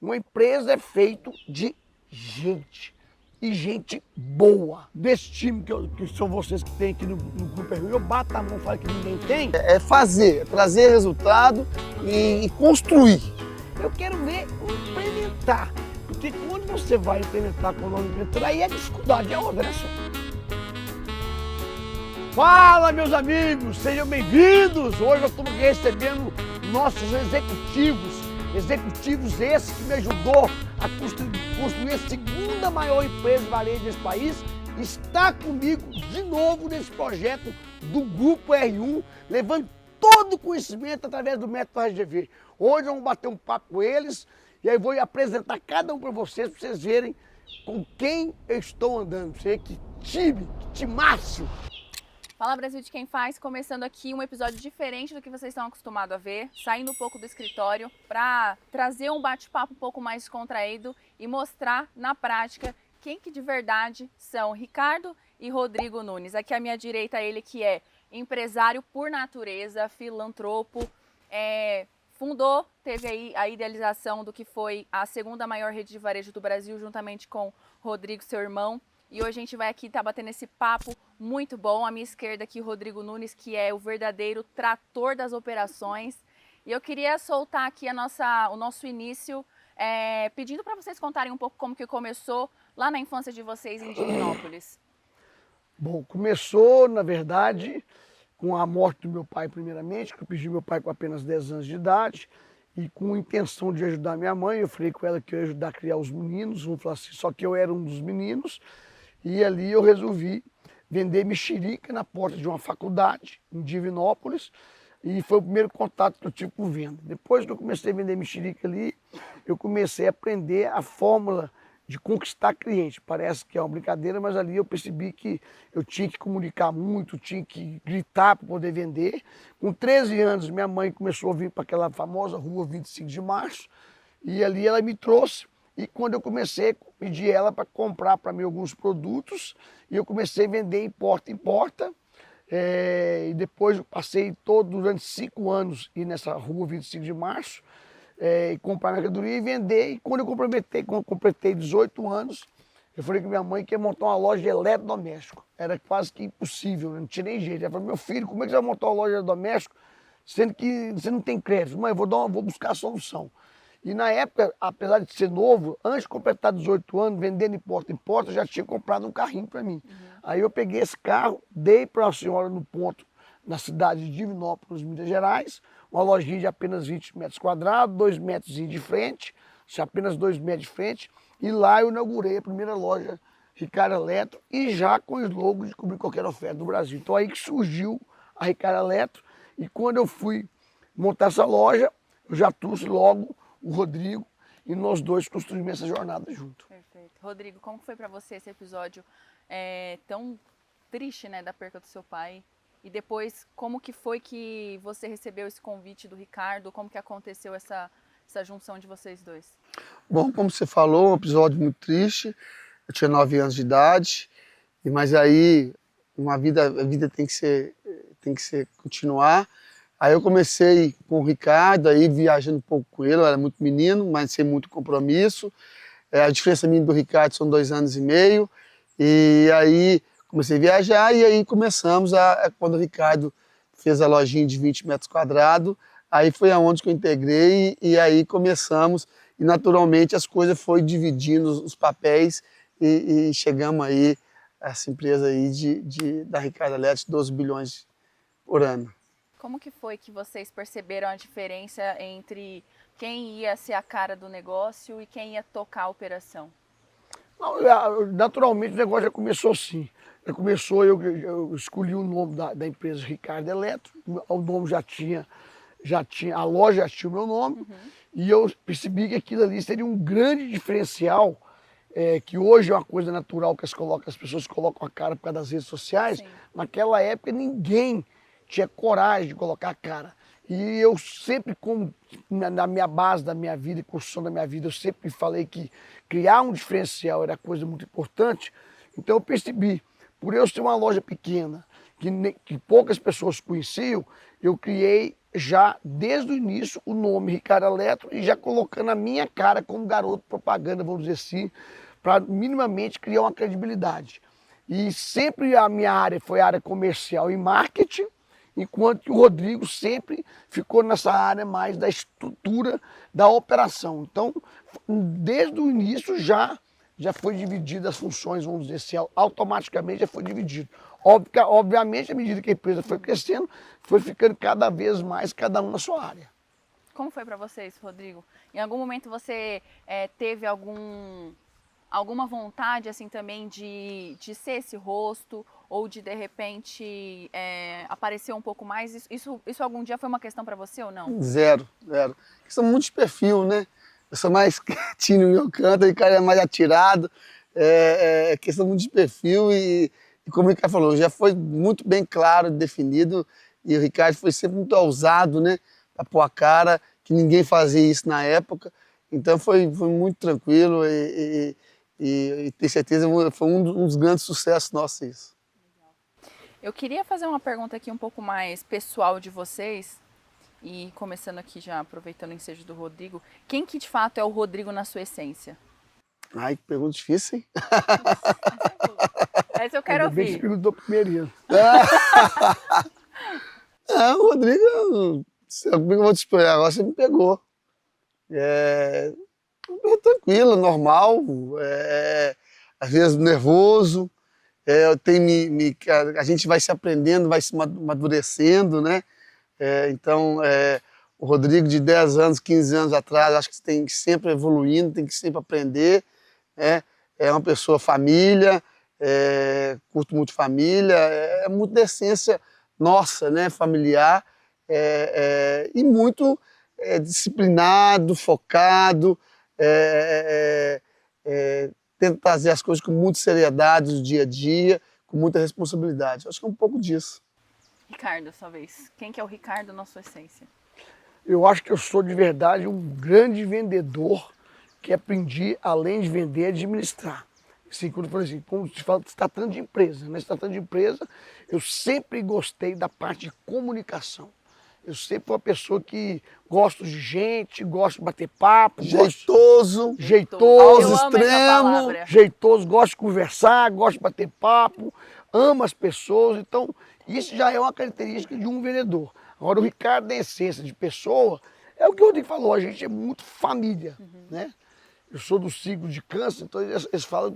Uma empresa é feita de gente. E gente boa. Desse time que são vocês que tem aqui no Grupo R1, eu bato a mão e falo que ninguém tem. É fazer, é trazer resultado e construir. Eu quero ver implementar. Porque quando você vai implementar com o nome implementar, aí a dificuldade é outra, né, só? Fala, meus amigos, sejam bem-vindos! Hoje nós estamos recebendo nossos executivos esses que me ajudou a construir a segunda maior empresa de varejo desse país. Está comigo de novo nesse projeto do Grupo R1, levando todo o conhecimento através do método RGV. Hoje vamos bater um papo com eles e aí vou apresentar cada um para vocês verem com quem eu estou andando. Você que time, que timaço! Fala Brasil de Quem Faz, começando aqui um episódio diferente do que vocês estão acostumados a ver, saindo um pouco do escritório para trazer um bate-papo um pouco mais descontraído e mostrar na prática quem que de verdade são Ricardo e Rodrigo Nunes. Aqui à minha direita ele que é empresário por natureza, filantropo, teve aí a idealização do que foi a segunda maior rede de varejo do Brasil, juntamente com Rodrigo, seu irmão. E hoje a gente vai aqui estar batendo esse papo muito bom. À minha esquerda aqui o Rodrigo Nunes, que é o verdadeiro trator das operações. E eu queria soltar aqui o nosso início, pedindo para vocês contarem um pouco como que começou lá na infância de vocês em Divinópolis. Bom, começou, na verdade, com a morte do meu pai primeiramente, que eu perdi meu pai com apenas 10 anos de idade. E com a intenção de ajudar minha mãe, eu falei com ela que eu ia ajudar a criar os meninos, vamos falar assim, só que eu era um dos meninos. E ali eu resolvi vender mexerica na porta de uma faculdade em Divinópolis. E foi o primeiro contato que eu tive com venda. Depois que eu comecei a vender mexerica ali, eu comecei a aprender a fórmula de conquistar cliente. Parece que é uma brincadeira, mas ali eu percebi que eu tinha que comunicar muito, tinha que gritar para poder vender. Com 13 anos, minha mãe começou a vir para aquela famosa rua 25 de março. E ali ela me trouxe. E quando eu comecei, pedi ela para comprar para mim alguns produtos e eu comecei a vender em porta. E depois eu passei durante 5 anos ir nessa rua 25 de março e comprar mercadoria e vender. E quando eu completei 18 anos, eu falei com minha mãe que ia montar uma loja de eletrodoméstico. Era quase que impossível, não tinha nem jeito. Ela falou, meu filho, como é que você vai montar uma loja de eletrodoméstico sendo que você não tem crédito? Mãe, eu vou buscar a solução. E na época, apesar de ser novo, antes de completar 18 anos, vendendo em porta, eu já tinha comprado um carrinho para mim. Aí eu peguei esse carro, dei para uma senhora no ponto, na cidade de Divinópolis, Minas Gerais, uma lojinha de apenas 20 metros quadrados, 2 metros de frente, apenas 2 metros de frente, e lá eu inaugurei a primeira loja Ricardo Eletro, e já com o slogan de cobrir qualquer oferta do Brasil. Então aí que surgiu a Ricardo Eletro, e quando eu fui montar essa loja, eu já trouxe logo o Rodrigo, e nós dois construímos essa jornada junto. Perfeito. Rodrigo, como foi para você esse episódio tão triste, né, da perca do seu pai? E depois, como que foi que você recebeu esse convite do Ricardo? Como que aconteceu essa junção de vocês dois? Bom, como você falou, um episódio muito triste. Eu tinha 9 anos de idade, mas aí a vida tem que continuar. Aí eu comecei com o Ricardo, aí viajando um pouco com ele, eu era muito menino, mas sem muito compromisso. A diferença minha do Ricardo são 2 anos e meio. E aí comecei a viajar e aí começamos quando o Ricardo fez a lojinha de 20 metros quadrados, aí foi aonde que eu integrei e aí começamos. E naturalmente as coisas foram dividindo os papéis e chegamos aí a essa empresa aí da Ricardo Eletro, 12 bilhões por ano. Como que foi que vocês perceberam a diferença entre quem ia ser a cara do negócio e quem ia tocar a operação? Não, naturalmente o negócio já começou assim. Eu escolhi o nome da empresa Ricardo Eletro, o nome já tinha, a loja já tinha o meu nome, e eu percebi que aquilo ali seria um grande diferencial, que hoje é uma coisa natural que as pessoas colocam a cara por causa das redes sociais. Sim. Naquela época ninguém tinha coragem de colocar a cara. E eu sempre, na minha base da minha vida e construção da minha vida, eu sempre falei que criar um diferencial era coisa muito importante. Então eu percebi, por eu ser uma loja pequena, que poucas pessoas conheciam, eu criei já desde o início o nome Ricardo Eletro e já colocando a minha cara como garoto propaganda, vamos dizer assim, para minimamente criar uma credibilidade. E sempre a minha área foi a área comercial e marketing, enquanto que o Rodrigo sempre ficou nessa área mais da estrutura da operação. Então, desde o início já foi dividida as funções, vamos dizer assim, automaticamente já foi dividido. Obviamente, à medida que a empresa foi crescendo, foi ficando cada vez mais cada um na sua área. Como foi para vocês, Rodrigo? Em algum momento você teve alguma vontade assim também de ser esse rosto ou de repente aparecer um pouco mais? Isso algum dia foi uma questão para você ou não? Zero. Questão muito de perfil, né? Eu sou mais quietinho no meu canto, o cara é mais atirado. É questão muito de perfil e como o Ricardo falou, já foi muito bem claro, definido, e o Ricardo foi sempre muito ousado, né? Para pôr a cara, que ninguém fazia isso na época. Então foi muito tranquilo e tenho certeza foi um dos grandes sucessos nossos isso. Eu queria fazer uma pergunta aqui um pouco mais pessoal de vocês, e começando aqui já aproveitando o ensejo do Rodrigo, quem que de fato é o Rodrigo na sua essência? Ai, que pergunta difícil, hein? Essa eu quero Ainda bem que ouvir. você perguntou primeiro. O Rodrigo, como eu vou te explicar? Agora você me pegou. É tranquilo, normal, às vezes nervoso. A gente vai se aprendendo, vai se amadurecendo, né? Então, o Rodrigo de 10 anos, 15 anos atrás, acho que tem que sempre evoluindo, tem que sempre aprender. É uma pessoa família, curto muito família, é muito da essência nossa, né? Familiar, e muito disciplinado, focado, tenta trazer as coisas com muita seriedade do dia a dia, com muita responsabilidade. Acho que é um pouco disso. Ricardo, sua vez. Quem que é o Ricardo na sua essência? Eu acho que eu sou de verdade um grande vendedor que aprendi, além de vender, a administrar. Assim, quando eu falei assim, como se fala, se tratando de empresa, né? Se tratando de empresa, eu sempre gostei da parte de comunicação. Eu sempre fui uma pessoa que gosto de gente, gosto de bater papo, Jeitoso, Eu amo essa extremo. palavra. jeitoso, gosto de conversar, gosto de bater papo, amo as pessoas, então isso já é uma característica de um vendedor. Agora o Ricardo, na essência de pessoa, é o que o Rodrigo falou, a gente é muito família, né? Eu sou do signo de câncer, então eles falam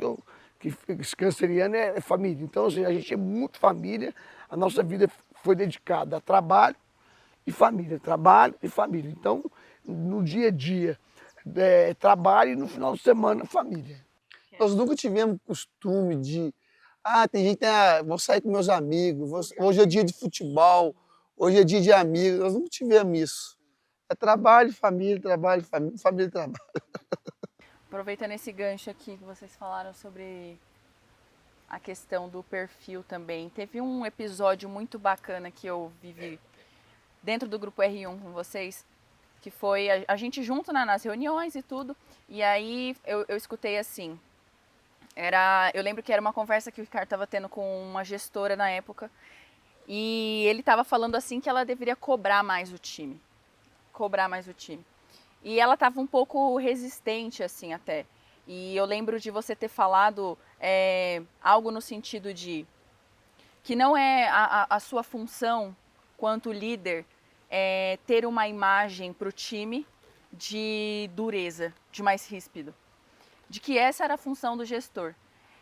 que esse canceriano é família. Então assim, a gente é muito família, a nossa vida foi dedicada a trabalho e família, trabalho e família. Então, no dia a dia, trabalho e no final de semana, família. Nós nunca tivemos costume de... tem gente que vou sair com meus amigos, hoje é dia de futebol, hoje é dia de amigos. Nós nunca tivemos isso. É trabalho, família, família, trabalho. Aproveitando esse gancho aqui que vocês falaram sobre a questão do perfil também. Teve um episódio muito bacana que eu vivi dentro do grupo R1 com vocês, que foi a gente junto nas reuniões e tudo, e aí eu escutei assim, eu lembro que era uma conversa que o Ricardo estava tendo com uma gestora na época, e ele estava falando assim que ela deveria cobrar mais o time. E ela estava um pouco resistente assim até. E eu lembro de você ter falado algo no sentido de que não é a sua função quanto líder ter uma imagem para o time de dureza, de mais ríspido. De que essa era a função do gestor.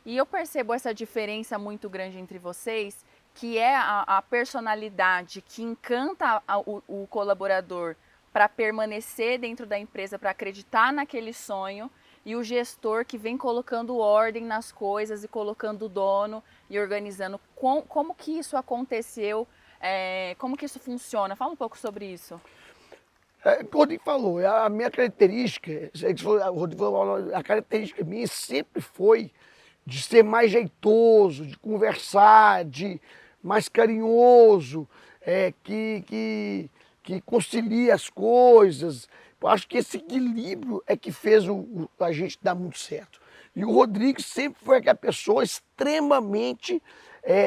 E eu percebo essa diferença muito grande entre vocês, que é a personalidade que encanta o colaborador para permanecer dentro da empresa, para acreditar naquele sonho, e o gestor que vem colocando ordem nas coisas e colocando o dono e organizando. Como que isso aconteceu? Como que isso funciona? Fala um pouco sobre isso. O Rodrigo falou, a minha característica, a característica minha sempre foi de ser mais jeitoso, de conversar, de mais carinhoso, que concilia as coisas. Eu acho que esse equilíbrio é que fez a gente dar muito certo. E o Rodrigo sempre foi aquela pessoa extremamente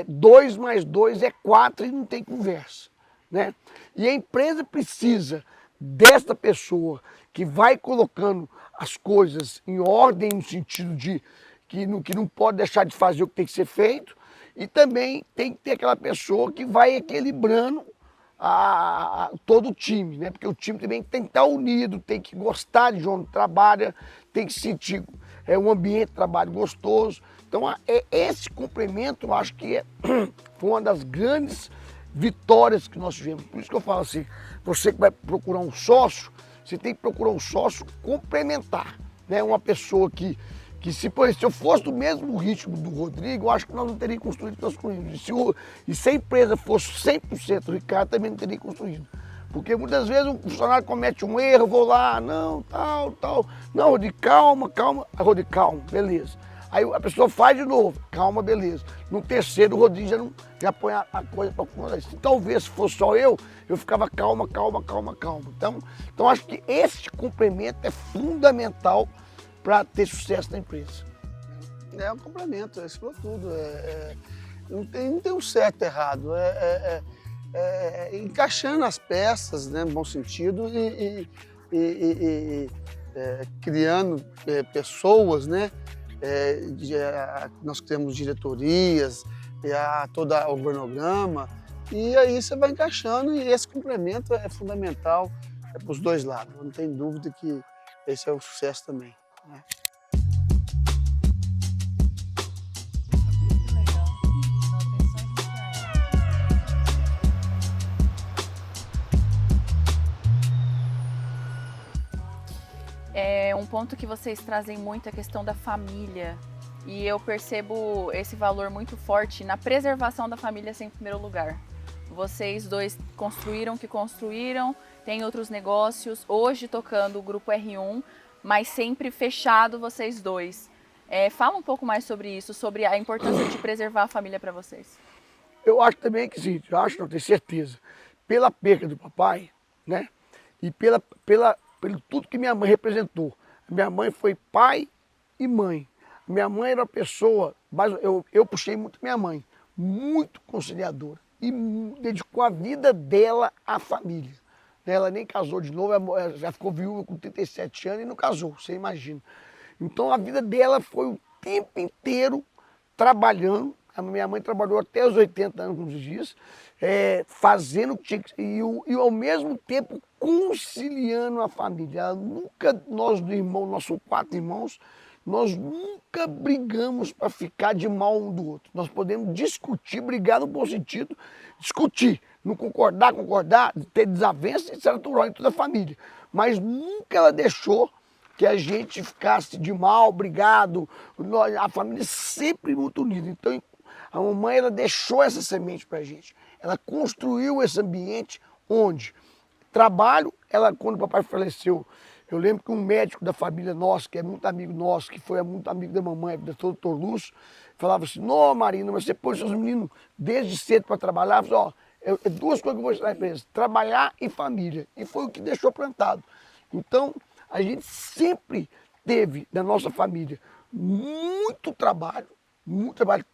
2 mais 2 é 4 e não tem conversa. né? E a empresa precisa desta pessoa que vai colocando as coisas em ordem no sentido de que não pode deixar de fazer o que tem que ser feito, e também tem que ter aquela pessoa que vai equilibrando todo o time, né? Porque o time também tem que estar unido, tem que gostar de onde trabalha, tem que sentir um ambiente de trabalho gostoso. Então, esse complemento, eu acho que foi uma das grandes vitórias que nós tivemos. Por isso que eu falo assim, você que vai procurar um sócio, você tem que procurar um sócio complementar, né? Uma pessoa que se eu fosse do mesmo ritmo do Rodrigo, eu acho que nós não teríamos construído o que nós construímos. E se a empresa fosse 100%, o Ricardo também não teria construído. Porque muitas vezes um funcionário comete um erro, eu vou lá, não, tal. Não, Rodrigo, calma. Rodrigo, calma, beleza. Aí a pessoa faz de novo, calma, beleza. No terceiro, o Rodrigo já põe a coisa para funcionar. Se talvez fosse só eu ficava calma. Então acho que esse complemento é fundamental para ter sucesso na empresa. É um complemento, isso falou tudo. Não tem um certo e errado. Encaixando as peças, né, no bom sentido, e criando pessoas, né? Nós temos diretorias, todo o organograma, e aí você vai encaixando, e esse complemento é fundamental para os dois lados. Não tem dúvida que esse é o sucesso também. Né? Um ponto que vocês trazem muito é a questão da família. E eu percebo esse valor muito forte na preservação da família sempre em primeiro lugar. Vocês dois construíram o que construíram, têm outros negócios, hoje tocando o Grupo R1, mas sempre fechado vocês dois. Fala um pouco mais sobre isso, sobre a importância de preservar a família para vocês. Eu acho também que sim, não tenho certeza, pela perda do papai, né? E pelo tudo que minha mãe representou. Minha mãe foi pai e mãe. Minha mãe era uma pessoa, mas eu puxei muito minha mãe, muito conciliadora, e dedicou a vida dela à família. Ela nem casou de novo, ela já ficou viúva com 37 anos e não casou, você imagina. Então a vida dela foi o tempo inteiro trabalhando. A minha mãe trabalhou até os 80 anos, como se diz, fazendo o que tinha que e ao mesmo tempo conciliando a família. Ela nunca, nós irmãos, nós somos 4 irmãos, nós nunca brigamos para ficar de mal um do outro. Nós podemos discutir, brigar no bom sentido, discutir, não concordar, ter desavença, isso é natural em toda a família. Mas nunca ela deixou que a gente ficasse de mal, brigado. A família sempre muito unida. Então, a mamãe ela deixou essa semente para a gente. Ela construiu esse ambiente onde trabalho, quando o papai faleceu, eu lembro que um médico da família nossa, que é muito amigo nosso, que foi muito amigo da mamãe, do doutor Lúcio, falava assim, não, Marina, mas você pôs seus meninos desde cedo para trabalhar. Eu falei, duas coisas que eu vou ensinar para eles, trabalhar e família. E foi o que deixou plantado. Então, a gente sempre teve, na nossa família, muito trabalho,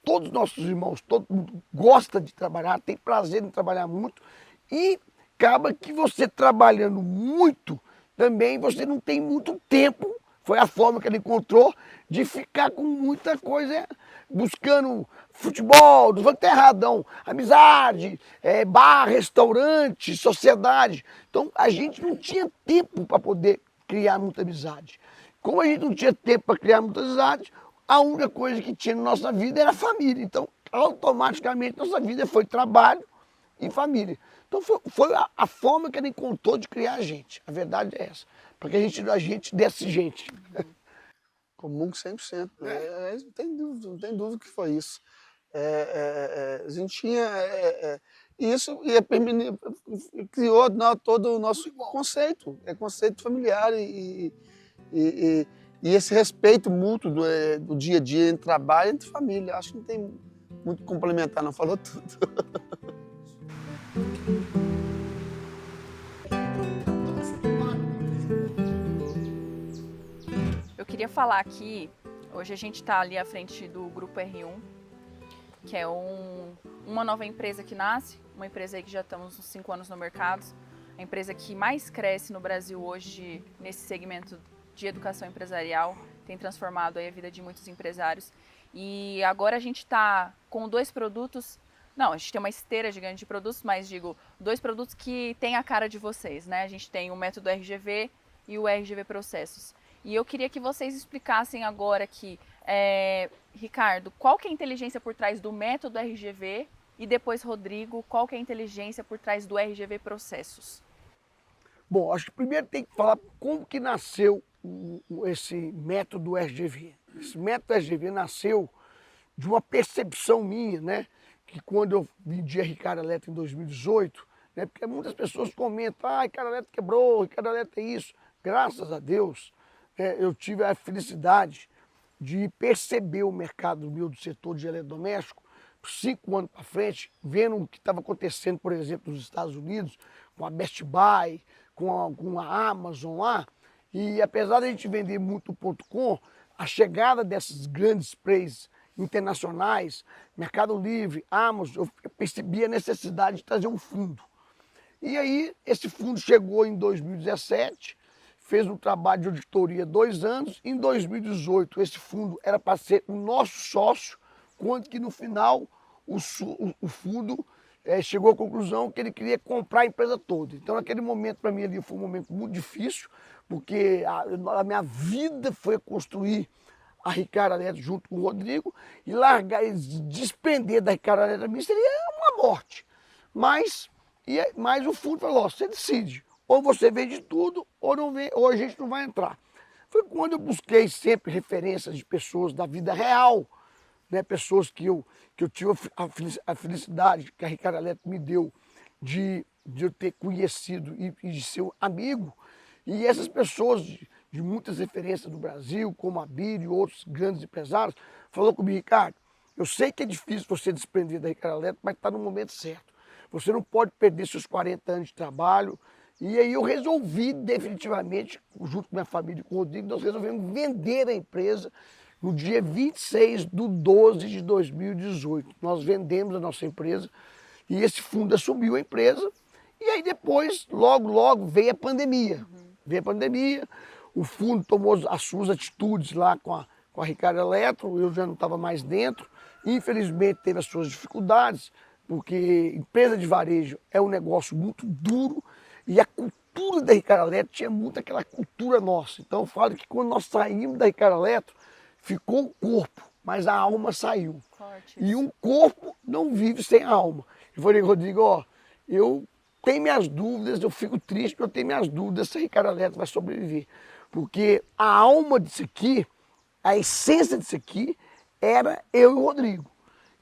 todos os nossos irmãos, todo mundo gosta de trabalhar, tem prazer em trabalhar muito, e acaba que você trabalhando muito, também você não tem muito tempo, foi a forma que ele encontrou, de ficar com muita coisa, buscando futebol, não foi que tá erradão, amizade, bar, restaurante, sociedade. Então a gente não tinha tempo para poder criar muita amizade. Como a gente não tinha tempo para criar muita amizade, a única coisa que tinha na nossa vida era a família. Então, automaticamente, nossa vida foi trabalho e família. Então, foi a forma que ele encontrou de criar a gente. A verdade é essa. Para que a gente desse gente. Comum 100%. Não tem dúvida que foi isso. A gente tinha... isso criou todo o nosso conceito. Conceito familiar e esse respeito mútuo do dia a dia entre trabalho e entre família. Acho que não tem muito complementar, não. Falou tudo. Eu queria falar aqui, hoje a gente está ali à frente do Grupo R1, que é uma nova empresa que nasce, uma empresa aí que já estamos uns 5 anos no mercado, a empresa que mais cresce no Brasil hoje nesse segmento de educação empresarial, tem transformado aí a vida de muitos empresários. E agora a gente está com 2 produtos, não, a gente tem uma esteira gigante de produtos, mas digo, 2 produtos que tem a cara de vocês, né? A gente tem o método RGV e o RGV Processos. E eu queria que vocês explicassem agora aqui, Ricardo, qual que é a inteligência por trás do método RGV e depois, Rodrigo, qual que é a inteligência por trás do RGV Processos? Bom, acho que primeiro tem que falar como que nasceu esse método RGV. Esse método RGV nasceu de uma percepção minha, né? Que quando eu vendi a Ricardo Eletro em 2018, né? Porque muitas pessoas comentam, Ricardo Eletro quebrou, Ricardo Eletro é isso. Graças a Deus, eu tive a felicidade de perceber o mercado meu do setor de eletrodoméstico 5 anos para frente, vendo o que estava acontecendo, por exemplo, nos Estados Unidos, com a Best Buy, com a Amazon lá. E apesar de a gente vender muito .com, a chegada desses grandes players internacionais, Mercado Livre, Amazon, eu percebi a necessidade de trazer um fundo. E aí, esse fundo chegou em 2017, fez um trabalho de auditoria 2 anos. Em 2018, esse fundo era para ser o nosso sócio, quando que no final o fundo chegou à conclusão que ele queria comprar a empresa toda. Então, naquele momento, para mim, ali foi um momento muito difícil, porque a minha vida foi construir a Ricardo Eletro junto com o Rodrigo, e largar e desprender da Ricardo Eletro mim seria uma morte. Mas o fundo falou, você decide, ou você vende tudo, ou, não vende, ou a gente não vai entrar. Foi quando eu busquei sempre referências de pessoas da vida real, né? Pessoas que eu tive a felicidade que a Ricardo Eletro me deu de eu ter conhecido e de ser um amigo. E essas pessoas de muitas referências do Brasil, como a Bíblia e outros grandes empresários, falou comigo, Ricardo, eu sei que é difícil você desprender da Ricardo Eletro, mas está no momento certo. Você não pode perder seus 40 anos de trabalho. E aí eu resolvi definitivamente, junto com minha família e com o Rodrigo, nós resolvemos vender a empresa no dia 26 de 12 de 2018. Nós vendemos a nossa empresa e esse fundo assumiu a empresa. E aí depois, logo veio a pandemia. Veio a pandemia, o fundo tomou as suas atitudes lá com a Ricardo Eletro, eu já não estava mais dentro. Infelizmente teve as suas dificuldades, porque empresa de varejo é um negócio muito duro e a cultura da Ricardo Eletro tinha muito aquela cultura nossa. Então eu falo que quando nós saímos da Ricardo Eletro, ficou o corpo, mas a alma saiu. Forte. E um corpo não vive sem a alma. Eu falei, Rodrigo, eu tenho minhas dúvidas, eu fico triste porque eu tenho minhas dúvidas se a Ricardo Eletro vai sobreviver. Porque a alma disso aqui, a essência disso aqui, era eu e o Rodrigo.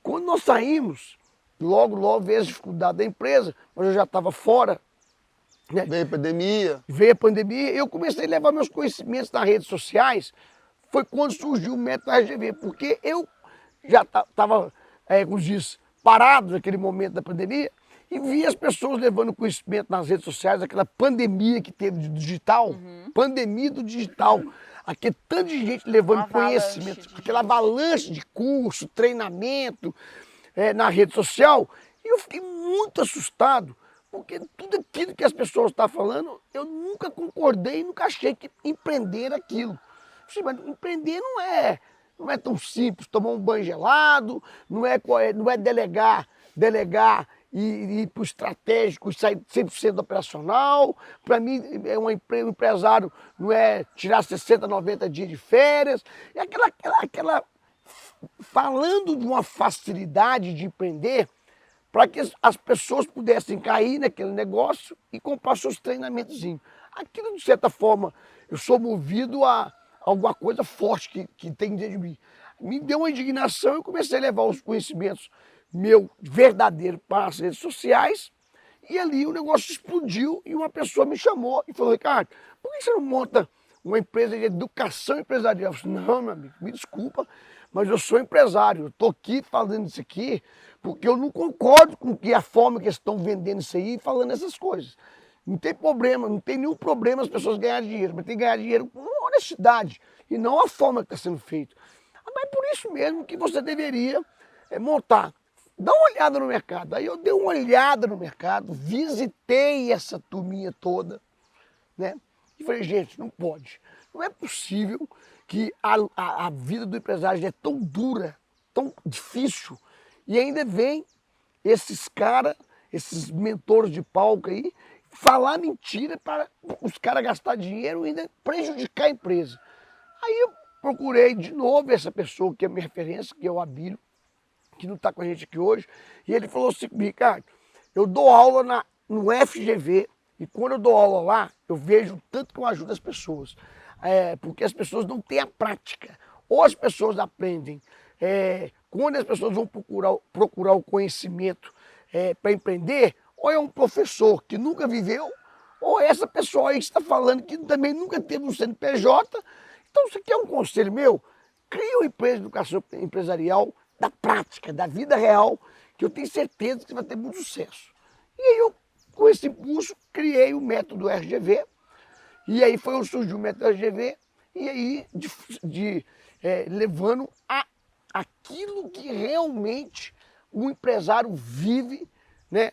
Quando nós saímos, logo veio as dificuldades da empresa, mas eu já estava fora. Né? Veio a pandemia. Veio a pandemia, eu comecei a levar meus conhecimentos nas redes sociais. Foi quando surgiu o método RGV, porque eu já estava, como diz, parado naquele momento da pandemia e via as pessoas levando conhecimento nas redes sociais, aquela pandemia que teve de digital, pandemia do digital, aquele tanto de gente levando conhecimento, aquela avalanche de curso, treinamento na rede social, e eu fiquei muito assustado, porque tudo aquilo que as pessoas estavam falando, eu nunca concordei, nunca achei que empreender era aquilo. Mas empreender não é tão simples, tomar um banho gelado, não é delegar e ir para o estratégico e sair 100% operacional. Para mim, um empresário não é tirar 60, 90 dias de férias. É aquela falando de uma facilidade de empreender para que as pessoas pudessem cair naquele negócio e comprar seus treinamentozinhos. Aquilo, de certa forma, eu sou movido a alguma coisa forte que tem dentro de mim. Me deu uma indignação e eu comecei a levar os conhecimentos meu verdadeiro para as redes sociais, e ali o negócio explodiu e uma pessoa me chamou e falou, Ricardo, por que você não monta uma empresa de educação empresarial? Eu falei, não, meu amigo, me desculpa, mas eu sou empresário, eu estou aqui falando isso aqui porque eu não concordo com a forma que eles estão vendendo isso aí e falando essas coisas. Não tem problema, não tem nenhum problema as pessoas ganharem dinheiro, mas tem que ganhar dinheiro com honestidade e não a forma que está sendo feito. Mas é por isso mesmo que você deveria montar. dá uma olhada no mercado. Aí eu dei uma olhada no mercado, visitei essa turminha toda, né? E falei, gente, não pode. Não é possível que a vida do empresário é tão dura, tão difícil, e ainda vem esses caras, esses mentores de palco aí, falar mentira para os caras gastar dinheiro e ainda prejudicar a empresa. Aí eu procurei de novo essa pessoa que é minha referência, que é o Abílio, que não está com a gente aqui hoje, e ele falou assim, Ricardo, eu dou aula no FGV, e quando eu dou aula lá, eu vejo tanto que eu ajudo as pessoas, porque as pessoas não têm a prática, ou as pessoas aprendem, quando as pessoas vão procurar o conhecimento para empreender, ou é um professor que nunca viveu, ou é essa pessoa aí que está falando que também nunca teve um CNPJ. Então, isso aqui é um conselho meu, cria uma empresa de educação empresarial da prática, da vida real, que eu tenho certeza que você vai ter muito sucesso. E aí eu, com esse impulso, criei o método RGV, e aí foi onde surgiu o método RGV, e aí levando aquilo que realmente o empresário vive, né?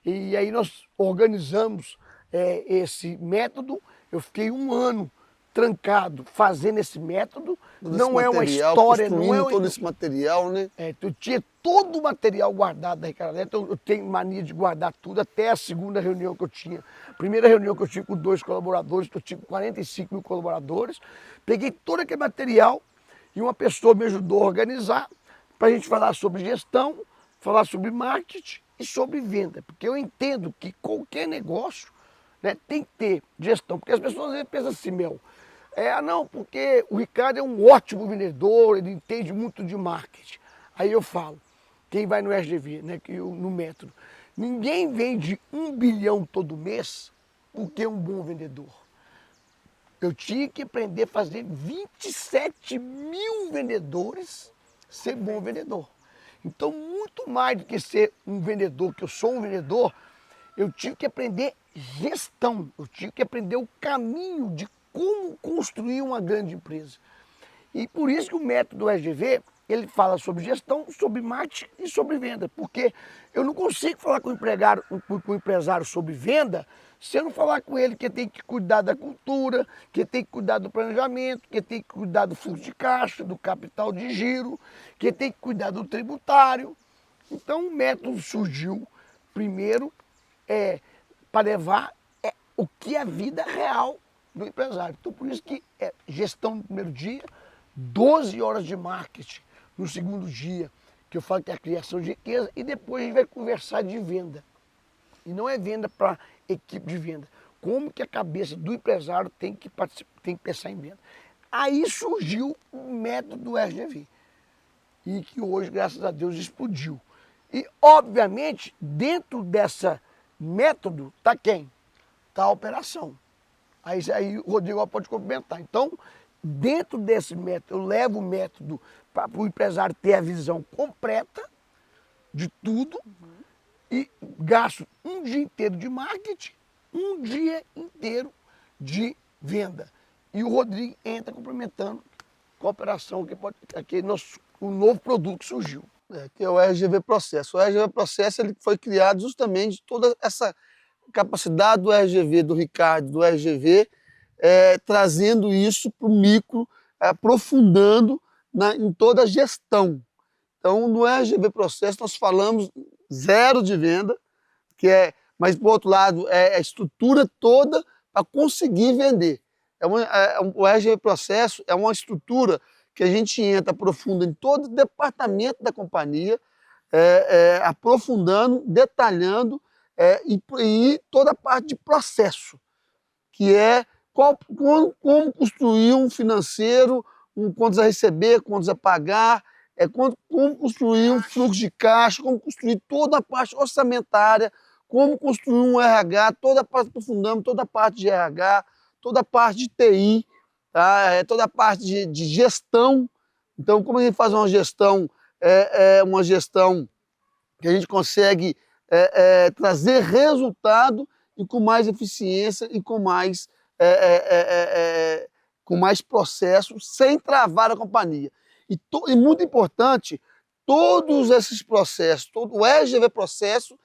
E aí nós organizamos esse método, eu fiquei um ano trancado fazendo esse método, não é uma história, não é todo esse material, né? Eu tinha todo o material guardado da Ricardo Eletro, eu tenho mania de guardar tudo, até a segunda reunião que eu tinha. Primeira reunião que eu tive com 2 colaboradores, que eu tive 45 mil colaboradores, peguei todo aquele material e uma pessoa me ajudou a organizar para a gente falar sobre gestão, falar sobre marketing e sobre venda, porque eu entendo que qualquer negócio, né, tem que ter gestão, porque as pessoas às vezes pensam assim, não, porque o Ricardo é um ótimo vendedor, ele entende muito de marketing. Aí eu falo, quem vai no RGV, né, no método, ninguém vende 1 bilhão todo mês porque é um bom vendedor. Eu tinha que aprender a fazer 27 mil vendedores ser bom vendedor. Então, muito mais do que ser um vendedor, que eu sou um vendedor, eu tive que aprender gestão, eu tive que aprender o caminho de como construir uma grande empresa. E por isso que o método RGV, ele fala sobre gestão, sobre marketing e sobre venda, porque eu não consigo falar com o empresário sobre venda se eu não falar com ele que tem que cuidar da cultura, que tem que cuidar do planejamento, que tem que cuidar do fluxo de caixa, do capital de giro, que tem que cuidar do tributário. Então o método surgiu primeiro para levar o que é a vida real do empresário. Então por isso que é gestão no primeiro dia, 12 horas de marketing no segundo dia, que eu falo que é a criação de riqueza, e depois a gente vai conversar de venda. E não é venda para equipe de venda. Como que a cabeça do empresário tem que pensar em venda. Aí surgiu o método RGV. E que hoje, graças a Deus, explodiu. E, obviamente, dentro dessa método, está quem? Está a operação. Aí o Rodrigo pode complementar. Então, dentro desse método, eu levo o método para o empresário ter a visão completa de tudo, e gasto um dia inteiro de marketing, um dia inteiro de venda. E o Rodrigo entra complementando com a operação o novo produto que surgiu. Que é o RGV Processo. O RGV Processo ele foi criado justamente de toda essa capacidade do RGV, do Ricardo, do RGV, trazendo isso para o micro, aprofundando em toda a gestão. Então, no RGV Processo, nós falamos zero de venda, mas, por outro lado, é a estrutura toda para conseguir vender. O RGV Processo é uma estrutura que a gente entra, aprofunda em todo o departamento da companhia, aprofundando, detalhando, e toda a parte de processo, que é como construir um financeiro, quantos a receber, quantos a pagar, como construir um fluxo de caixa, como construir toda a parte orçamentária, como construir um RH, toda a parte aprofundando, toda a parte de RH, toda a parte de TI, tá? Toda a parte de gestão. Então, como a gente faz uma gestão que a gente consegue trazer resultado e com mais eficiência e com mais processo, sem travar a companhia. E muito importante, todos esses processos, todo o RGV processo,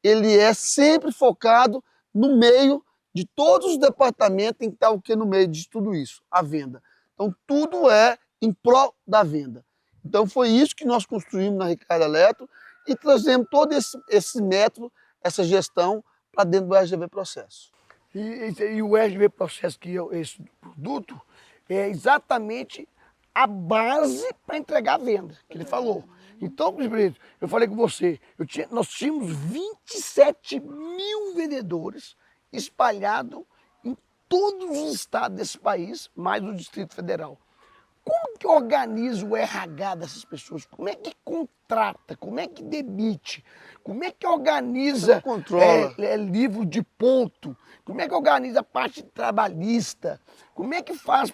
ele é sempre focado no meio de todos os departamentos, tem que estar o que no meio de tudo isso? A venda. Então, tudo é em prol da venda. Então, foi isso que nós construímos na Ricardo Eletro e trazemos todo esse método, essa gestão para dentro do RGV processo. E o RGV processo, que é esse produto, é exatamente a base para entregar a venda, que ele falou. Então, eu falei com você, nós tínhamos 27 mil vendedores espalhados em todos os estados desse país, mais o Distrito Federal. Como que organiza o RH dessas pessoas? Como é que contrata? Como é que demite? Como é que organiza controla. livro de ponto? Como é que organiza a parte trabalhista? Como é que faz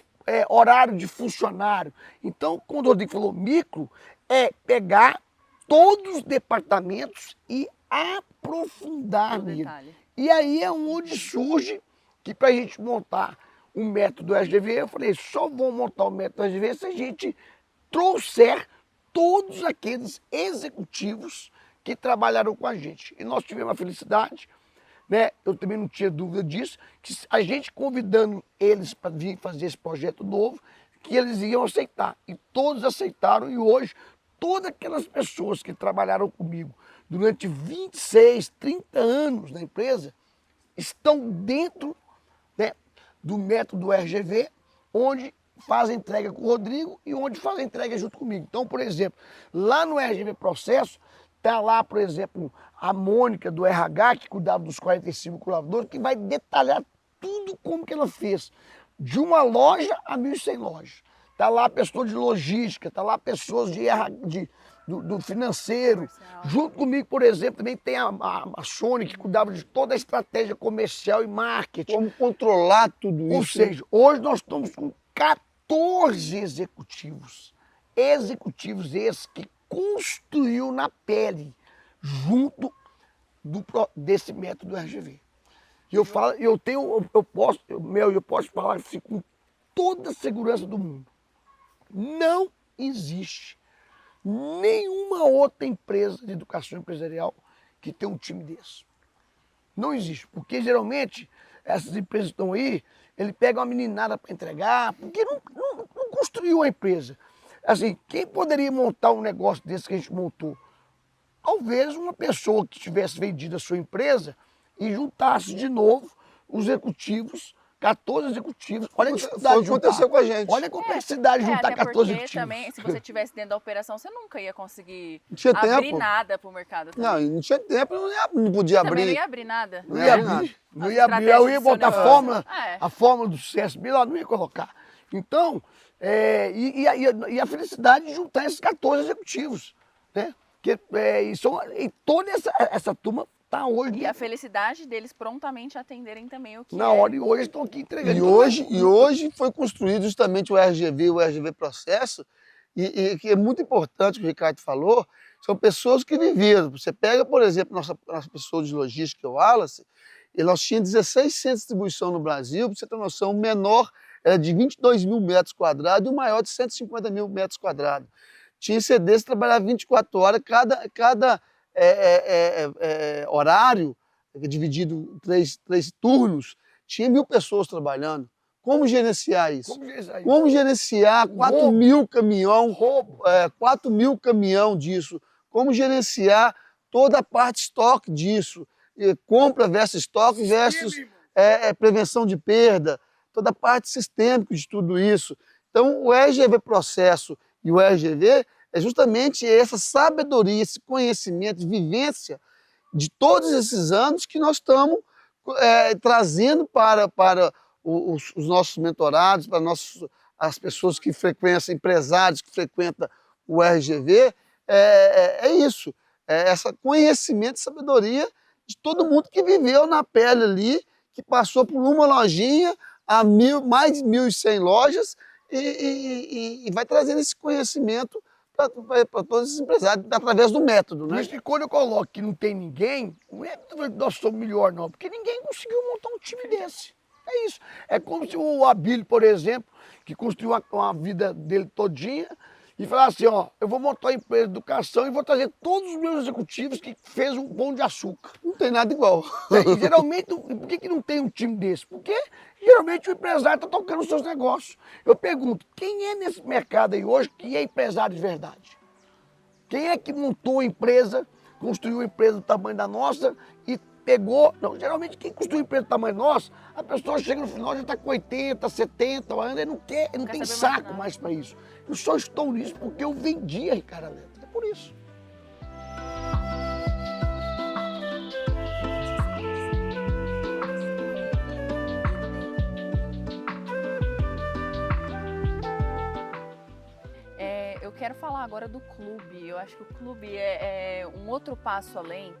horário de funcionário? Então, quando o Rodrigo falou micro, é pegar todos os departamentos e aprofundar nele. E aí é onde surge que para a gente montar um método RGV, eu falei, só vou montar o método RGV se a gente trouxer todos aqueles executivos que trabalharam com a gente. E nós tivemos a felicidade, né? Eu também não tinha dúvida disso, que a gente convidando eles para vir fazer esse projeto novo, que eles iam aceitar. E todos aceitaram, e hoje todas aquelas pessoas que trabalharam comigo durante 26, 30 anos na empresa, estão dentro, né, do método RGV, onde faz a entrega com o Rodrigo e onde faz a entrega junto comigo. Então, por exemplo, lá no RGV Processo, está lá, por exemplo, a Mônica do RH, que cuidava dos 45 colaboradores, que vai detalhar tudo como que ela fez, de uma loja a 1.100 lojas. Está lá a pessoa de logística, está lá pessoas do financeiro. Junto comigo, por exemplo, também tem a Sônia, que cuidava de toda a estratégia comercial e marketing. Como controlar tudo isso? Ou seja, hoje nós estamos com 14 executivos. Executivos esses que construiu na pele, junto desse método RGV. E eu posso falar assim, com toda a segurança do mundo. Não existe nenhuma outra empresa de educação empresarial que tenha um time desse. Não existe, porque geralmente essas empresas que estão aí, ele pega uma meninada para entregar, porque não construiu a empresa. Assim, quem poderia montar um negócio desse que a gente montou? Talvez uma pessoa que tivesse vendido a sua empresa e juntasse de novo os executivos, 14 executivos. Olha a dificuldade de juntar. Aconteceu com a gente. Olha a complexidade de juntar 14 executivos. Também, se você estivesse dentro da operação, você nunca ia conseguir abrir tempo. Nada para o mercado. Também. Não tinha tempo, não podia abrir. Não ia abrir nada. Não ia abrir. Não ia abrir. Eu ia botar a fórmula do CSB lá, não ia colocar. Então, e a felicidade de juntar esses 14 executivos, né? E toda essa turma está hoje. E a felicidade deles prontamente atenderem também o que na hora, e hoje estão aqui entregando. E hoje foi construído justamente o RGV Processo, e que é muito importante o que o Ricardo falou, são pessoas que viveram. Você pega, por exemplo, nossa pessoa de logística, o Wallace, e nós tínhamos 16 centros de distribuição no Brasil, para você ter noção, o menor era de 22 mil metros quadrados e o maior de 150 mil metros quadrados. Tinha CDs que trabalhavam 24 horas, cada horário, dividido em três turnos, tinha 1.000 pessoas trabalhando. Como gerenciar isso? Como gerenciar 4 mil caminhão, 4 mil caminhão disso? Como gerenciar toda a parte estoque disso? Compra versus estoque versus prevenção de perda, toda a parte sistêmica de tudo isso. Então, o RGV Processo e o RGV é justamente essa sabedoria, esse conhecimento, vivência de todos esses anos que nós estamos trazendo para os nossos mentorados, para as pessoas que frequentam, empresários que frequentam o RGV. É isso, esse conhecimento e sabedoria de todo mundo que viveu na pele ali, que passou por uma lojinha, mais de 1.100 lojas, e vai trazendo esse conhecimento para todos os empresários, através do método, né? Por isso que quando eu coloco que não tem ninguém, não é que nós somos melhor, não, porque ninguém conseguiu montar um time desse. É isso. É como se o Abílio, por exemplo, que construiu uma vida dele todinha, e falar assim, ó, eu vou montar uma empresa de educação e vou trazer todos os meus executivos que fez um pão de açúcar. Não tem nada igual. E geralmente, por que não tem um time desse? Porque geralmente o empresário está tocando os seus negócios. Eu pergunto, quem é nesse mercado aí hoje que é empresário de verdade? Quem é que montou a empresa, construiu uma empresa do tamanho da nossa e pegou... Não, geralmente quem construiu uma empresa do tamanho nossa, a pessoa chega no final já está com 80, 70 anos, ele não quer, ele não tem saco mais para isso. Eu só estou nisso porque eu vendi a Ricardo Eletro. É por isso. Eu quero falar agora do clube. Eu acho que o clube é um outro passo além,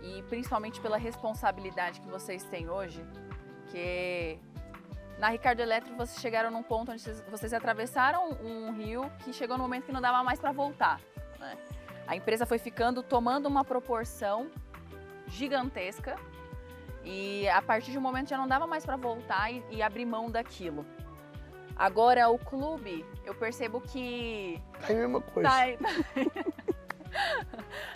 e principalmente pela responsabilidade que vocês têm hoje, que na Ricardo Eletro vocês chegaram num ponto onde vocês atravessaram um rio que chegou no momento que não dava mais para voltar, né? A empresa foi tomando uma proporção gigantesca e a partir de um momento já não dava mais para voltar e abrir mão daquilo. Agora o clube, eu percebo que É a mesma coisa.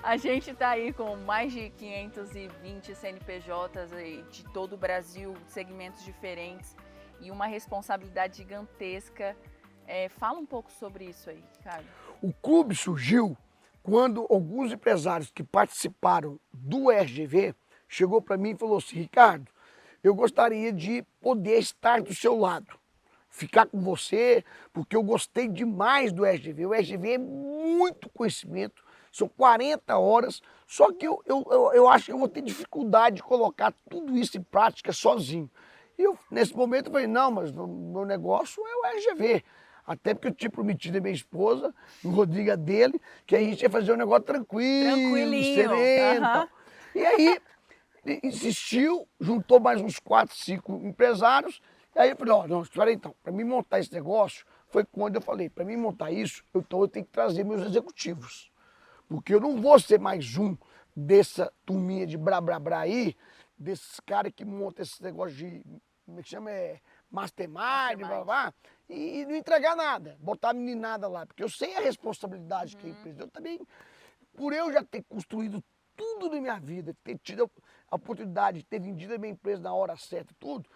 A gente está aí com mais de 520 CNPJs aí de todo o Brasil, segmentos diferentes e uma responsabilidade gigantesca. Fala um pouco sobre isso aí, Ricardo. O clube surgiu quando alguns empresários que participaram do RGV chegou para mim e falou assim, Ricardo, eu gostaria de poder estar do seu lado, ficar com você, porque eu gostei demais do RGV. O RGV é muito conhecimento, são 40 horas, só que eu acho que eu vou ter dificuldade de colocar tudo isso em prática sozinho. E nesse momento eu falei, não, mas o meu negócio é o RGV. Até porque eu tinha prometido a minha esposa, o Rodrigo dele, que a gente ia fazer um negócio Tranquilinho. sereno. Tal. E aí, insistiu, juntou mais uns 4, 5 empresários. E aí eu falei, ó, não, espera aí então, para mim montar esse negócio, foi quando eu falei, para mim montar isso, então eu tenho que trazer meus executivos. Porque eu não vou ser mais um dessa turminha de brá aí, desses caras que montam esse negócio de, como é que chama, mastermind, blá, blá, e não entregar nada, botar a meninada lá, porque eu sei a responsabilidade que a empresa. Eu também, por eu já ter construído tudo na minha vida, ter tido a oportunidade de ter vendido a minha empresa na hora certa, tudo,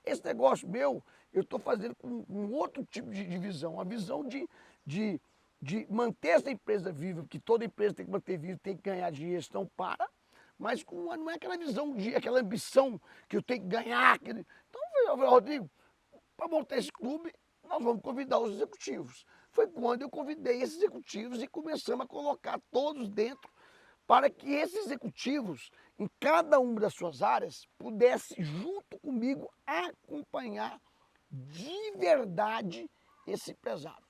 esse negócio meu, eu estou fazendo com um outro tipo de visão, uma visão de manter essa empresa viva, porque toda empresa tem que manter viva, tem que ganhar dinheiro, senão para, mas não é aquela visão, aquela ambição que eu tenho que ganhar. Então, eu falei, Rodrigo, para montar esse clube, nós vamos convidar os executivos. Foi quando eu convidei esses executivos e começamos a colocar todos dentro para que esses executivos, em cada uma das suas áreas, pudessem, junto comigo, acompanhar de verdade esse empresário.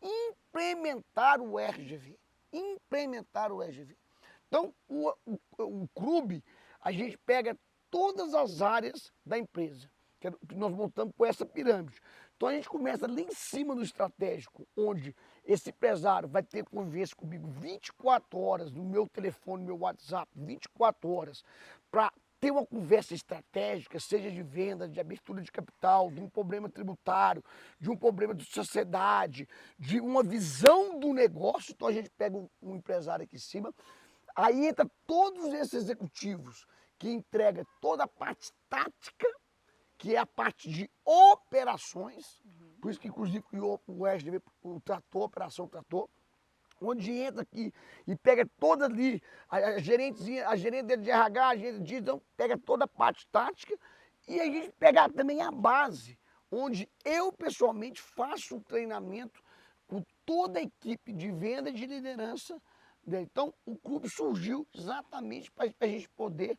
Implementar o RGV. Implementar o RGV. Então, o clube, a gente pega todas as áreas da empresa, que nós montamos por essa pirâmide. Então, a gente começa lá em cima no estratégico, onde esse empresário vai ter conversa comigo 24 horas no meu telefone, no meu WhatsApp, 24 horas, para ter uma conversa estratégica, seja de venda, de abertura de capital, de um problema tributário, de um problema de sociedade, de uma visão do negócio. Então, a gente pega um empresário aqui em cima, aí entra todos esses executivos que entregam toda a parte tática, que é a parte de operações, por isso que inclusive o RGV, o trator, operação trator, onde entra aqui e pega toda ali, a gerente de RH, a gerente de então, pega toda a parte tática, e a gente pega também a base, onde eu pessoalmente faço um treinamento com toda a equipe de venda e de liderança. Então, o clube surgiu exatamente para a gente poder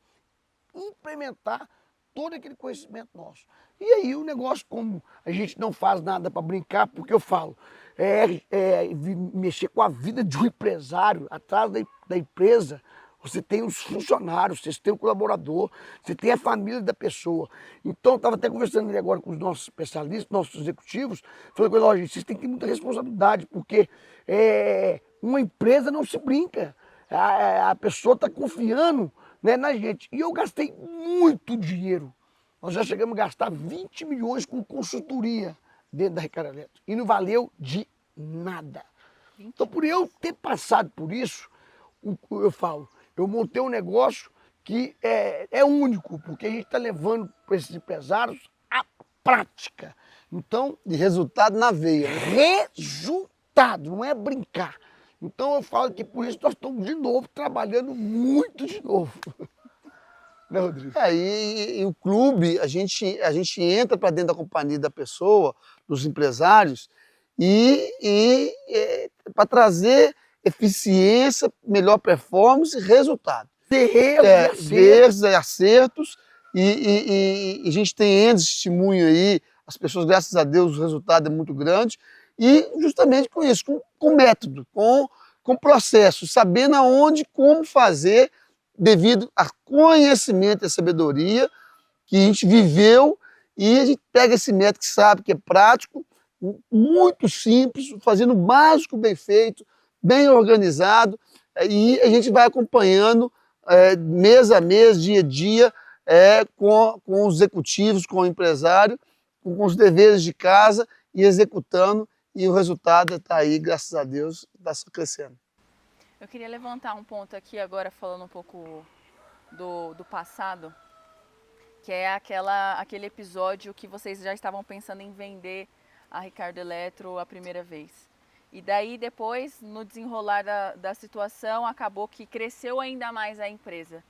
implementar todo aquele conhecimento nosso. E aí o negócio, como a gente não faz nada para brincar, porque eu falo, mexer com a vida de um empresário, atrás da empresa, você tem os funcionários, você tem o colaborador, você tem a família da pessoa. Então, eu estava até conversando agora com os nossos especialistas, nossos executivos, falando com eles, vocês têm que ter muita responsabilidade, porque uma empresa não se brinca. A pessoa está confiando, né, na gente. E eu gastei muito dinheiro. Nós já chegamos a gastar 20 milhões com consultoria dentro da Ricardo Eletro. E não valeu de nada. Então, por eu ter passado por isso, eu falo, eu montei um negócio que é único, porque a gente está levando para esses empresários a prática. Então, De resultado na veia, né? resultado, não é brincar. Então eu falo que por isso nós estamos de novo trabalhando muito de novo. Né, Rodrigo? E o clube, a gente entra para dentro da companhia da pessoa, dos empresários, para trazer eficiência, melhor performance e resultado. Ter erros e Erros e acertos, e a gente tem N testemunho aí, as pessoas, graças a Deus, o resultado é muito grande, e justamente com isso, com método, com processo, sabendo aonde, como fazer, devido a conhecimento e sabedoria que a gente viveu, e a gente pega esse método que sabe que é prático, muito simples, fazendo o básico bem feito, bem organizado, e a gente vai acompanhando mês a mês, dia a dia, com os executivos, com o empresário, com os deveres de casa e executando, e o resultado está aí, graças a Deus, está só crescendo. Eu queria levantar um ponto aqui agora, falando um pouco do passado, que é aquele episódio que vocês já estavam pensando em vender a Ricardo Eletro a primeira vez. E daí depois, no desenrolar da situação, acabou que cresceu ainda mais a empresa.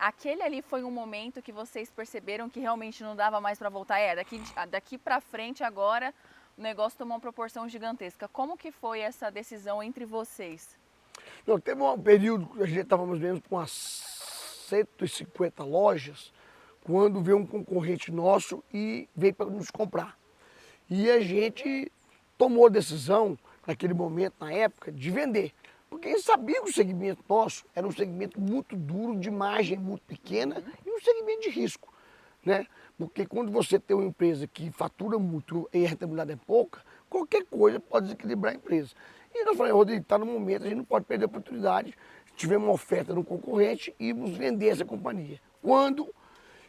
Aquele ali foi um momento que vocês perceberam que realmente não dava mais para voltar? Daqui para frente agora o negócio tomou uma proporção gigantesca. Como que foi essa decisão entre vocês? Não, teve um período que a gente estava mais ou menos com umas 150 lojas, quando veio um concorrente nosso e veio para nos comprar. E a gente tomou a decisão, naquele momento, na época, de vender. Porque a gente sabia que o segmento nosso era um segmento muito duro, de margem muito pequena e um segmento de risco. Né? Porque quando você tem uma empresa que fatura muito e a rentabilidade é pouca, qualquer coisa pode desequilibrar a empresa. E nós falamos, Rodrigo, está no momento, a gente não pode perder a oportunidade. Tivemos uma oferta no concorrente e íamos vender essa companhia. Quando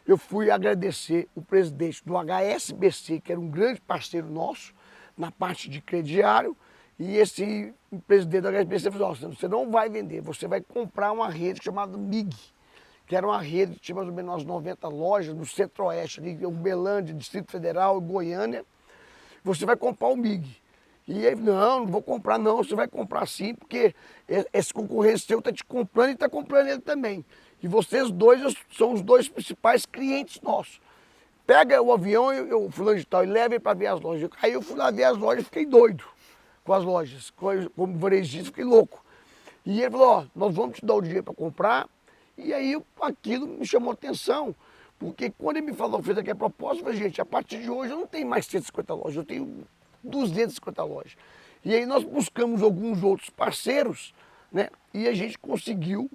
eu fui agradecer o presidente do HSBC, que era um grande parceiro nosso, na parte de crediário, e esse presidente do HSBC falou, você não vai vender, você vai comprar uma rede chamada MIG, que era uma rede que tinha mais ou menos umas 90 lojas no centro-oeste, ali, Uberlândia, Distrito Federal, Goiânia. Você vai comprar o MIG. E ele, não vou comprar não, você vai comprar sim, porque esse concorrente seu está te comprando e está comprando ele também. E vocês dois são os dois principais clientes nossos. Pega o avião, eu fulano de tal, e leva ele para ver as lojas. Aí eu fui lá ver as lojas e fiquei doido com as lojas. Como varejista, fiquei louco. E ele falou, nós vamos te dar o dinheiro para comprar. E aí aquilo me chamou a atenção. Porque quando ele me falou, fez aqui a proposta, eu falei, gente, a partir de hoje eu não tenho mais 150 lojas, eu tenho 250 lojas. E aí nós buscamos alguns outros parceiros, né? E a gente conseguiu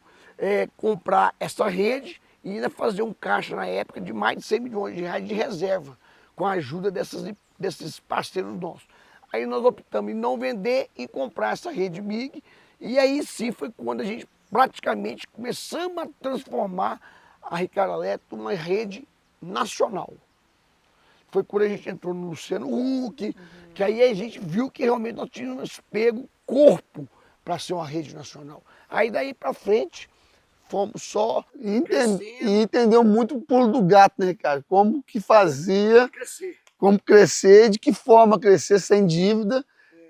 comprar essa rede e ainda fazer um caixa na época de mais de 100 milhões de reais de reserva, com a ajuda desses parceiros nossos. Aí nós optamos em não vender e comprar essa rede MIG, e aí sim foi quando a gente praticamente começamos a transformar a Ricardo Eletro numa rede nacional. Foi quando a gente entrou no Luciano Huck, que aí a gente viu que realmente nós tínhamos pego corpo para ser uma rede nacional. Aí daí para frente, fomos só E entendeu muito o pulo do gato, né, Ricardo? Como que fazia, crescer. como crescer, de que forma crescer sem dívida,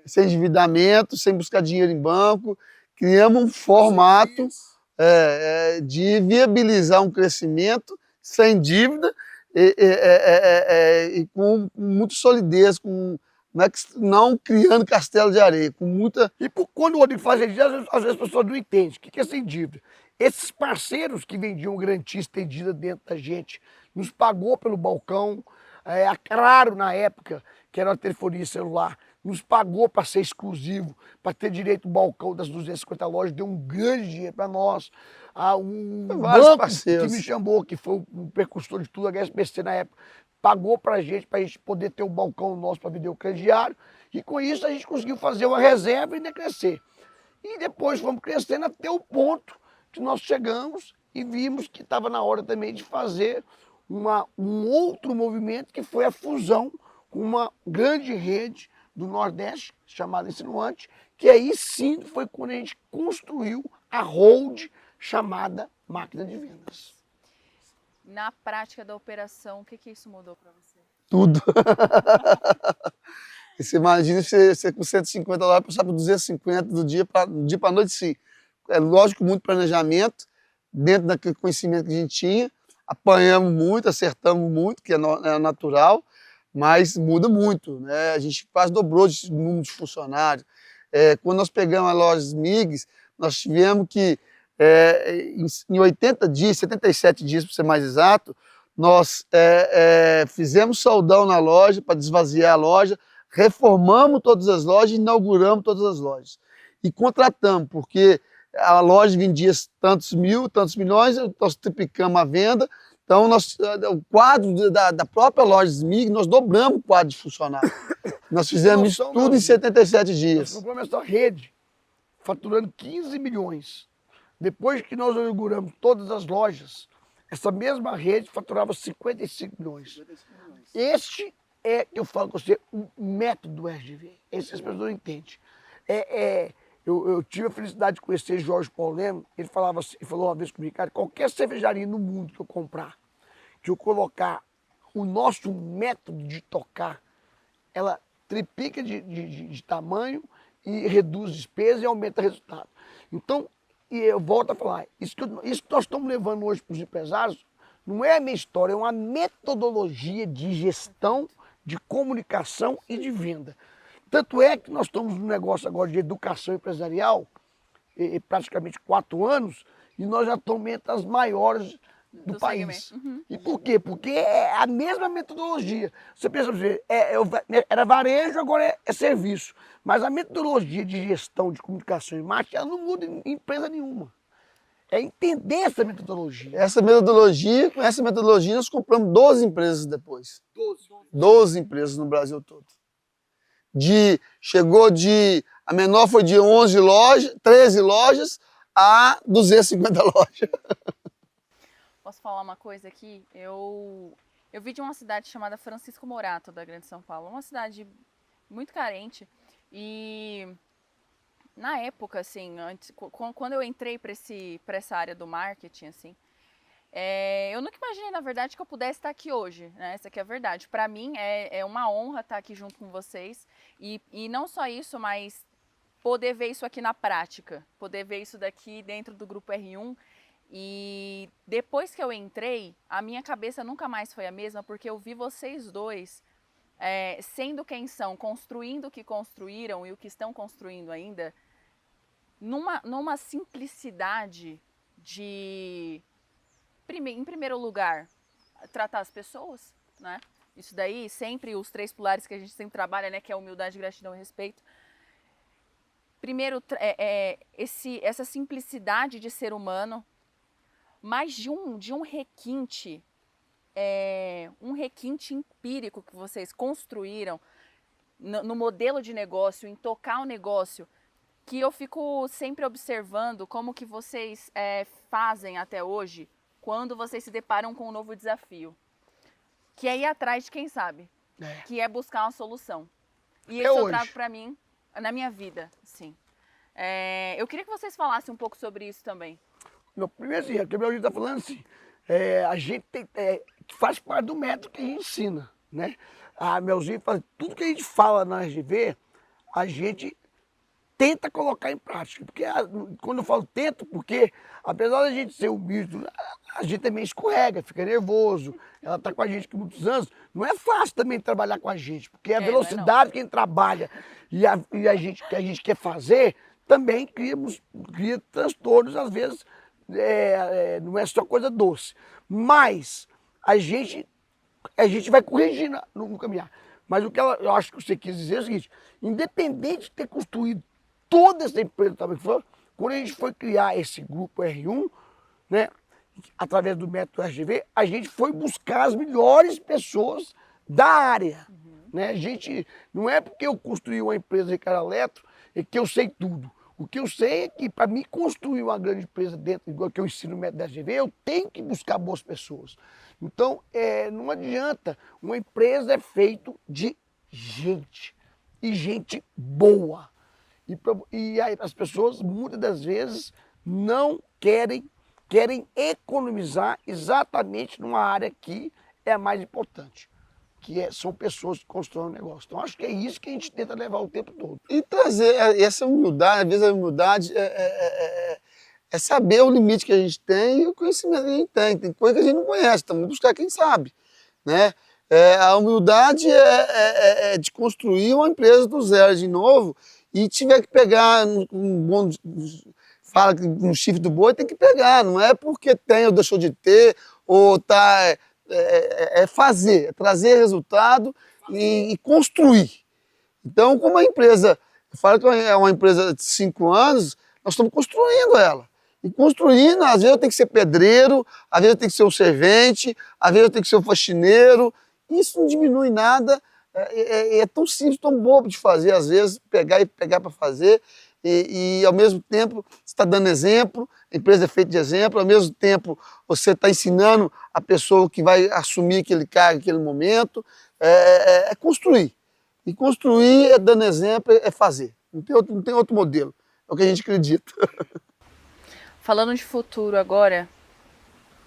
sem endividamento, sem buscar dinheiro em banco. Criamos um formato de viabilizar um crescimento sem dívida e com muita solidez, não criando castelo de areia, com muita... E quando o Rodrigo faz isso, às vezes as pessoas não entendem o que é sem dívida. Esses parceiros que vendiam garantia estendida dentro da gente, nos pagou pelo balcão, a Claro na época, que era uma telefonia celular, nos pagou para ser exclusivo, para ter direito ao balcão das 250 lojas, deu um grande dinheiro para nós. Um banco parceiros que me chamou, que foi o precursor de tudo, a HSBC na época, pagou para a gente poder ter o balcão nosso para vender o crediário, e com isso a gente conseguiu fazer uma reserva e ainda crescer. E depois fomos crescendo até o ponto que nós chegamos e vimos que estava na hora também de fazer um outro movimento, que foi a fusão com uma grande rede do Nordeste, chamada Insinuante, que aí sim foi quando a gente construiu a hold chamada Máquina de Vendas. Na prática da operação, o que que isso mudou para você? Tudo. E você imagina você com 150 dólares passar para 250 do dia para a noite, sim. É lógico, muito planejamento, dentro daquele conhecimento que a gente tinha. Apanhamos muito, acertamos muito, que é natural, mas muda muito, né? A gente quase dobrou o número de funcionários. Quando nós pegamos a loja MIGs, nós tivemos que, em 80 dias, 77 dias para ser mais exato, nós fizemos soldão na loja para desvaziar a loja, reformamos todas as lojas e inauguramos todas as lojas. E contratamos, porque a loja vendia tantos milhões, nós triplicamos a venda. Então, o quadro da própria loja SMIG, nós dobramos o quadro de funcionários. Nós fizemos isso tudo em 77 dias. Nós compramos essa rede, faturando 15 milhões. Depois que nós inauguramos todas as lojas, essa mesma rede faturava 55 milhões. Este é, eu falo com você, o método do RGV. Esse as pessoas não entendem. Eu tive a felicidade de conhecer Jorge Paulo Lemos. Ele falava assim, ele falou uma vez comigo, cara, qualquer cervejaria no mundo que eu comprar, que eu colocar o nosso método de tocar, ela triplica de tamanho e reduz despesa e aumenta resultado. Então, e eu volto a falar, isso que nós estamos levando hoje para os empresários não é a minha história, é uma metodologia de gestão, de comunicação e de venda. Tanto é que nós estamos num negócio agora de educação empresarial, praticamente 4 anos, e nós já estamos entre as maiores do país. Uhum. E por quê? Porque é a mesma metodologia. Você pensa, era varejo, agora é serviço. Mas a metodologia de gestão de comunicação e marketing, ela não muda em empresa nenhuma. É entender essa metodologia. Com essa metodologia, nós compramos 12 empresas depois. 12 empresas no Brasil todo. A menor foi de 13 lojas a 250 lojas. Posso falar uma coisa aqui? Eu vi de uma cidade chamada Francisco Morato, da Grande São Paulo. Uma cidade muito carente. E na época, assim, quando eu entrei para essa área do marketing, assim, eu nunca imaginei, na verdade, que eu pudesse estar aqui hoje, né? Essa aqui é a verdade. Para mim, é uma honra estar aqui junto com vocês. E não só isso, mas poder ver isso aqui na prática. Poder ver isso daqui dentro do Grupo R1. E depois que eu entrei, a minha cabeça nunca mais foi a mesma, porque eu vi vocês dois sendo quem são, construindo o que construíram e o que estão construindo ainda, numa simplicidade de, em primeiro lugar, tratar as pessoas, né? Isso daí, sempre os 3 pilares que a gente sempre trabalha, né? Que é humildade, gratidão e respeito. Primeiro, essa simplicidade de ser humano, mas de um requinte, empírico que vocês construíram no modelo de negócio, em tocar o negócio, que eu fico sempre observando como que vocês fazem até hoje, quando vocês se deparam com um novo desafio, que é ir atrás de quem sabe, que é buscar uma solução. E isso eu trago para mim, na minha vida, sim. Eu queria que vocês falassem um pouco sobre isso também. Primeiro assim, o que o meu está falando assim, a gente faz parte do método que a gente ensina, né? A Melzinha fala, tudo que a gente fala na RGV, a gente tenta colocar em prática. Porque quando eu falo tento, porque apesar da gente ser humilde, a gente também escorrega, fica nervoso. Ela está com a gente há muitos anos. Não é fácil também trabalhar com a gente, porque a velocidade que a gente trabalha e a gente, que a gente quer fazer, também cria transtornos, às vezes. Não é só coisa doce, mas a gente vai corrigindo no caminhar. Mas o que eu acho que você quis dizer é o seguinte, independente de ter construído toda essa empresa, quando a gente foi criar esse grupo R1, né, através do método RGV, a gente foi buscar as melhores pessoas da área. Né? Não é porque eu construí uma empresa Ricardo Eletro que eu sei tudo. O que eu sei é que para mim construir uma grande empresa dentro, igual que eu ensino no método da RGV, eu tenho que buscar boas pessoas. Então, não adianta, uma empresa é feita de gente. e gente boa. E aí as pessoas, muitas das vezes, não querem economizar exatamente numa área que é a mais importante, são pessoas que constroem um negócio. Então, acho que é isso que a gente tenta levar o tempo todo. E trazer essa humildade, às vezes a humildade é saber o limite que a gente tem e o conhecimento que a gente tem. Tem coisa que a gente não conhece, estamos buscar quem sabe, né? A humildade é de construir uma empresa do zero de novo e tiver que pegar um bom... Fala que no chifre do boi tem que pegar, não é porque tem ou deixou de ter, ou tá... É fazer, é trazer resultado e construir. Então, como a empresa, eu falo que é uma empresa de 5 anos, nós estamos construindo ela. E construindo, às vezes eu tenho que ser pedreiro, às vezes eu tenho que ser um servente, às vezes eu tenho que ser um faxineiro. Isso não diminui nada, é tão simples, tão bobo de fazer, às vezes, pegar para fazer. E ao mesmo tempo você está dando exemplo, a empresa é feita de exemplo, ao mesmo tempo você está ensinando a pessoa que vai assumir aquele cargo naquele momento, é construir. E construir é dando exemplo, é fazer. Não tem outro modelo, é o que a gente acredita. Falando de futuro agora,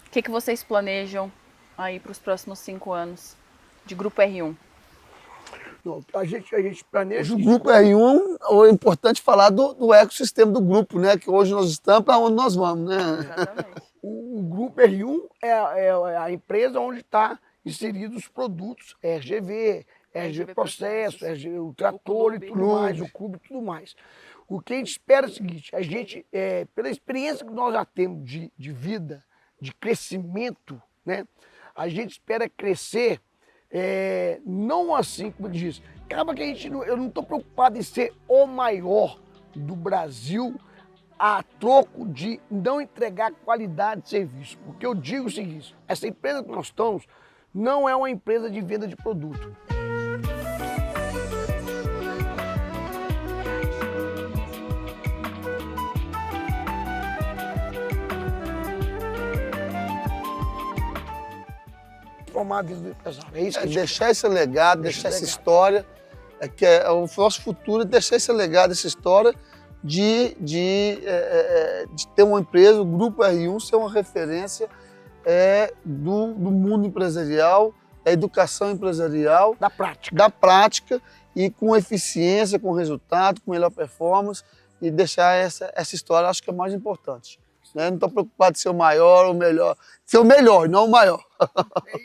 o que vocês planejam aí para os próximos 5 anos de Grupo R1? Não, a gente planeja... O Grupo R1, é importante falar do ecossistema do grupo, né? Que hoje nós estamos, para onde nós vamos, né? Exatamente. O Grupo R1 é a empresa onde está inseridos os produtos RGV, RGV Processo, RGV, o trator e tudo mais, o clube e tudo mais. O que a gente espera é o seguinte, a gente, pela experiência que nós já temos de vida, de crescimento, né? A gente espera crescer, não assim como diz, acaba que eu não estou preocupado em ser o maior do Brasil a troco de não entregar qualidade de serviço. Porque eu digo o seguinte, essa empresa que nós estamos não é uma empresa de venda de produto. Formar a vida do empresário. É isso que deixar esse legado, deixar essa história, o nosso futuro é deixar esse legado, essa história de ter uma empresa, o Grupo R1 ser uma referência do mundo empresarial, da educação empresarial, da prática e com eficiência, com resultado, com melhor performance e deixar essa história, acho que é mais importante. Né? Não estou preocupado de ser o maior ou o melhor, ser o melhor, não o maior.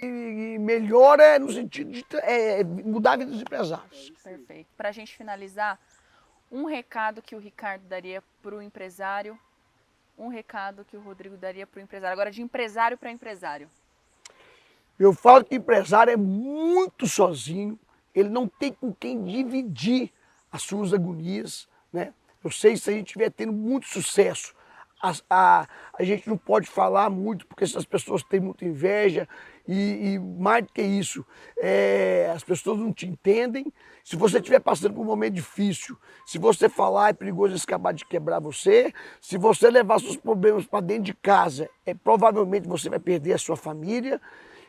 E melhor no sentido de mudar a vida dos empresários. Perfeito. Para a gente finalizar, um recado que o Ricardo daria para o empresário, um recado que o Rodrigo daria para o empresário, agora de empresário para empresário. Eu falo que o empresário é muito sozinho, ele não tem com quem dividir as suas agonias, né? Eu sei que se a gente estiver tendo muito sucesso, a gente não pode falar muito porque essas pessoas têm muita inveja e mais do que isso, as pessoas não te entendem. Se você estiver passando por um momento difícil, se você falar é perigoso eles acabar de quebrar você, se você levar seus problemas para dentro de casa, provavelmente você vai perder a sua família.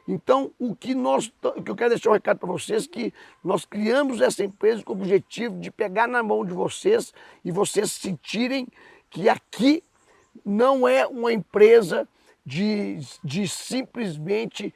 Então, o que eu quero deixar um recado para vocês é que nós criamos essa empresa com o objetivo de pegar na mão de vocês e vocês sentirem que aqui não é uma empresa de simplesmente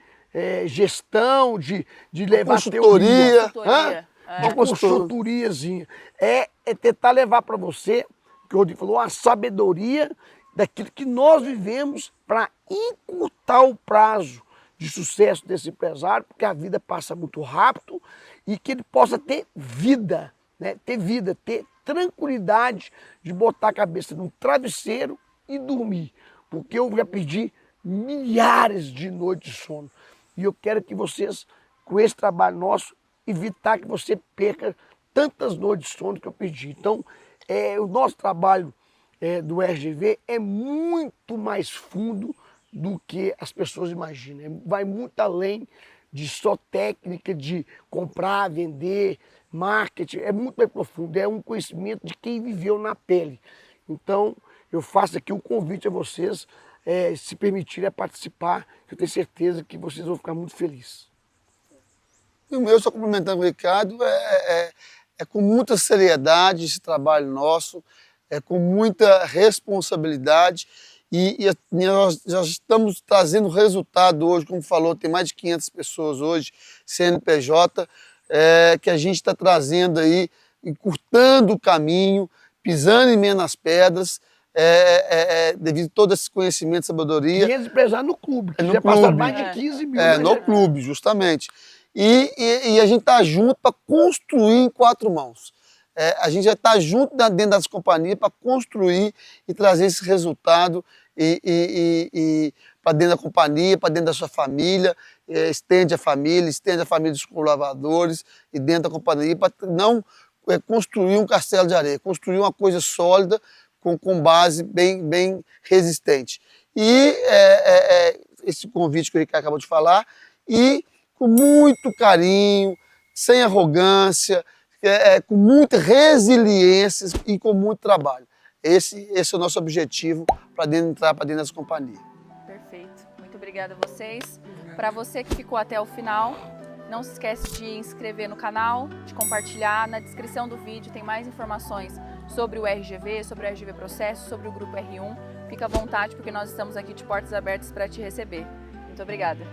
gestão, de levar consultoria, teoria, uma consultoriazinha. É tentar levar para você, que o Rodrigo falou, a sabedoria daquilo que nós vivemos para encurtar o prazo de sucesso desse empresário, porque a vida passa muito rápido e que ele possa ter vida, né? Ter tranquilidade de botar a cabeça num travesseiro e dormir, porque eu já perdi milhares de noites de sono e eu quero que vocês, com esse trabalho nosso, evitar que você perca tantas noites de sono que eu perdi. Então, o nosso trabalho do RGV é muito mais fundo do que as pessoas imaginam, vai muito além de só técnica de comprar, vender, marketing, é muito mais profundo, é um conhecimento de quem viveu na pele. Então, eu faço aqui um convite a vocês, se permitirem participar, que eu tenho certeza que vocês vão ficar muito felizes. E o meu, só complementando o Ricardo, é com muita seriedade esse trabalho nosso, é com muita responsabilidade e nós já estamos trazendo resultado hoje, como falou, tem mais de 500 pessoas hoje, CNPJ, que a gente está trazendo aí, encurtando o caminho, pisando em menos pedras, devido a todo esse conhecimento e sabedoria. 500 empresários no clube, que no já clube. passaram mais de 15 mil. Né? No clube, justamente. E a gente está junto para construir em 4 mãos. A gente já está junto dentro das companhias para construir e trazer esse resultado para dentro da companhia, para dentro da sua família, estende a família dos colaboradores e dentro da companhia, para não construir um castelo de areia, construir uma coisa sólida com base bem resistente. E esse convite que o Ricardo acabou de falar, e com muito carinho, sem arrogância, com muita resiliência e com muito trabalho. Esse é o nosso objetivo para entrar para dentro das companhias. Perfeito. Muito obrigada a vocês. Para você que ficou até o final, não se esquece de inscrever no canal, de compartilhar. Na descrição do vídeo tem mais informações sobre o RGV, sobre o RGV Processo, sobre o Grupo R1. Fica à vontade, porque nós estamos aqui de portas abertas para te receber. Muito obrigada.